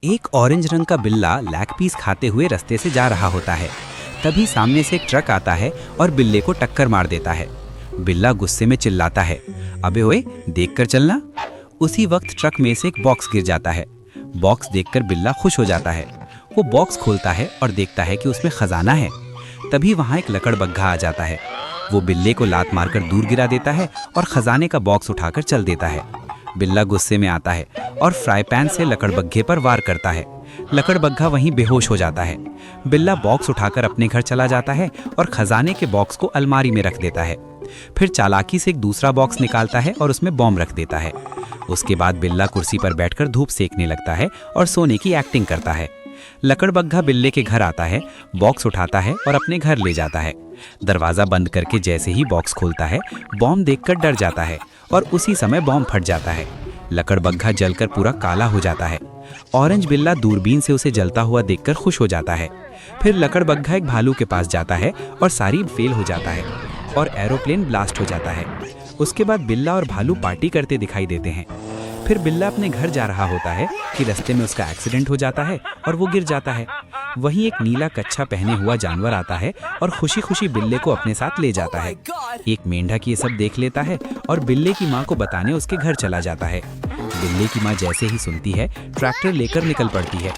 एक ऑरेंज रंग का बिल्ला लैग पीस खाते हुए रास्ते से जा रहा होता है। तभी सामने से एक ट्रक आता है और बिल्ले को टक्कर मार देता है। बिल्ला गुस्से में चिल्लाता है, अबे ओए, देखकर चलना। उसी वक्त ट्रक में से एक बॉक्स गिर जाता है। बॉक्स देखकर बिल्ला खुश हो जाता है। वो बॉक्स खोलता है और देखता है कि उसमें खजाना है। तभी वहाँ एक लकड़बग्घा आ जाता है। वो बिल्ले को लात मारकर दूर गिरा देता है और खजाने का बॉक्स उठाकर चल देता है। बिल्ला गुस्से में आता है और फ्राई पैन से लकड़बग्घे पर वार करता है। लकड़बग्घा वहीं बेहोश हो जाता है। बिल्ला बॉक्स उठाकर अपने घर चला जाता है और खजाने के बॉक्स को अलमारी में रख देता है। फिर चालाकी से एक दूसरा बॉक्स निकालता है और उसमें बॉम्ब रख देता है। उसके बाद बिल्ला कुर्सी पर बैठकर धूप सेकने लगता है और सोने की एक्टिंग करता है। लकड़बग्घा बिल्ले के घर आता है, बॉक्स उठाता है और अपने घर ले जाता है। दरवाज़ा बंद करके जैसे ही बॉक्स खोलता है, बॉम्ब देखकर डर जाता है और उसी समय बॉम्ब फट जाता है। लकड़बग्घा जलकर पूरा काला हो जाता है। ऑरेंज बिल्ला दूरबीन से उसे जलता हुआ देखकर खुश हो जाता है। फिर लकड़बग्घा एक भालू के पास जाता है और सारी फेल हो जाता है और एरोप्लेन ब्लास्ट हो जाता है। उसके बाद बिल्ला और भालू पार्टी करते दिखाई देते हैं। फिर बिल्ला अपने घर जा रहा होता है कि रास्ते में उसका एक्सीडेंट हो जाता है और वो गिर जाता है। वहीं एक नीला कच्छा पहने हुआ जानवर आता है और खुशी खुशी बिल्ले को अपने साथ ले जाता है। एक मेंढक ये सब देख लेता है और बिल्ले की माँ को बताने उसके घर चला जाता है। बिल्ले की माँ जैसे ही सुनती है, ट्रैक्टर लेकर निकल पड़ती है।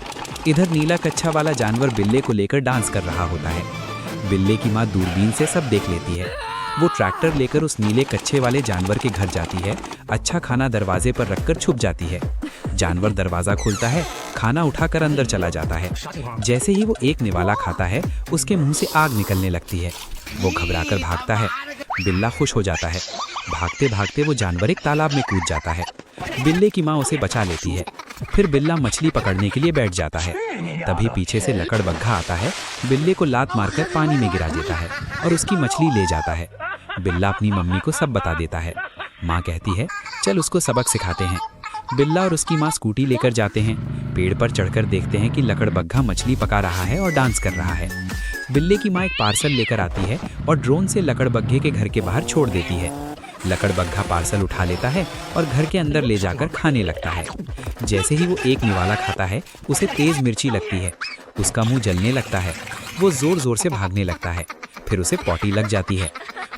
इधर नीला कच्छा वाला जानवर बिल्ले को लेकर डांस कर रहा होता है। बिल्ले की माँ दूरबीन से सब देख लेती है। वो ट्रैक्टर लेकर उस नीले कच्छे वाले जानवर के घर जाती है। अच्छा खाना दरवाजे पर रखकर छुप जाती है। जानवर दरवाज़ा खोलता है, खाना उठाकर अंदर चला जाता है। जैसे ही वो एक निवाला खाता है, उसके मुंह से आग निकलने लगती है। वो घबराकर भागता है। बिल्ला खुश हो जाता है। भागते भागते वो जानवर एक तालाब में कूद जाता है। बिल्ले की माँ उसे बचा लेती है। फिर बिल्ला मछली पकड़ने के लिए बैठ जाता है। तभी पीछे से लकड़बग्घा आता है, बिल्ले को लात मारकर पानी में गिरा देता है और उसकी मछली ले जाता है। बिल्ला अपनी मम्मी को सब बता देता है। माँ कहती है, चल उसको सबक सिखाते हैं। बिल्ला और उसकी माँ स्कूटी लेकर जाते हैं। पेड़ पर चढ़कर देखते हैं कि लकड़बग्घा मछली पका रहा है और डांस कर रहा है। बिल्ले की माँ एक पार्सल लेकर आती है और ड्रोन से लकड़बग्घे के घर के बाहर छोड़ देती है। लकड़बग्घा पार्सल उठा लेता है और घर के अंदर ले जाकर खाने लगता है। जैसे ही वो एक निवाला खाता है, उसे तेज मिर्ची लगती है। उसका मुंह जलने लगता है। वो जोर जोर से भागने लगता है। फिर उसे पॉटी लग जाती है।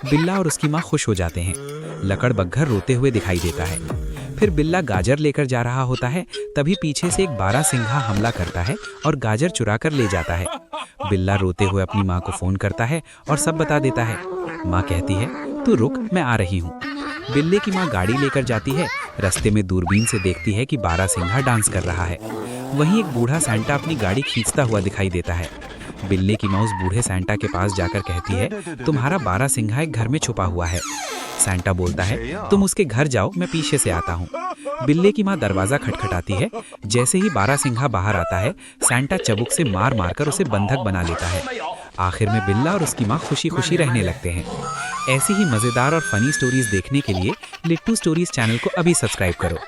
बिल्ला और उसकी माँ खुश हो जाते हैं। लकड़बग्घा रोते हुए दिखाई देता है। फिर बिल्ला गाजर लेकर जा रहा होता है। तभी पीछे से एक बारहसिंघा हमला करता है और गाजर चुरा कर ले जाता है। बिल्ला रोते हुए अपनी माँ को फोन करता है और सब बता देता है। माँ कहती है, तू रुक, मैं आ रही हूँ। बिल्ले की माँ गाड़ी लेकर जाती है। रास्ते में दूरबीन से देखती है कि बारहसिंघा डांस कर रहा है। वहीं एक बूढ़ा सैंटा अपनी गाड़ी खींचता हुआ दिखाई देता है। बिल्ले की माँ उस बूढ़े सैंटा के पास जाकर कहती है, तुम्हारा बारहसिंघा एक घर में छुपा हुआ है। सैंटा बोलता है, तुम उसके घर जाओ, मैं पीछे से आता हूँ। बिल्ले की माँ दरवाज़ा खटखटाती है। जैसे ही बारहसिंघा बाहर आता है, सैंटा चबुक से मार मारकर उसे बंधक बना लेता है। आखिर में बिल्ला और उसकी माँ खुशी खुशी रहने लगते हैं। ऐसी ही मज़ेदार और फनी स्टोरीज देखने के लिए लिट्टू स्टोरीज चैनल को अभी सब्सक्राइब करो।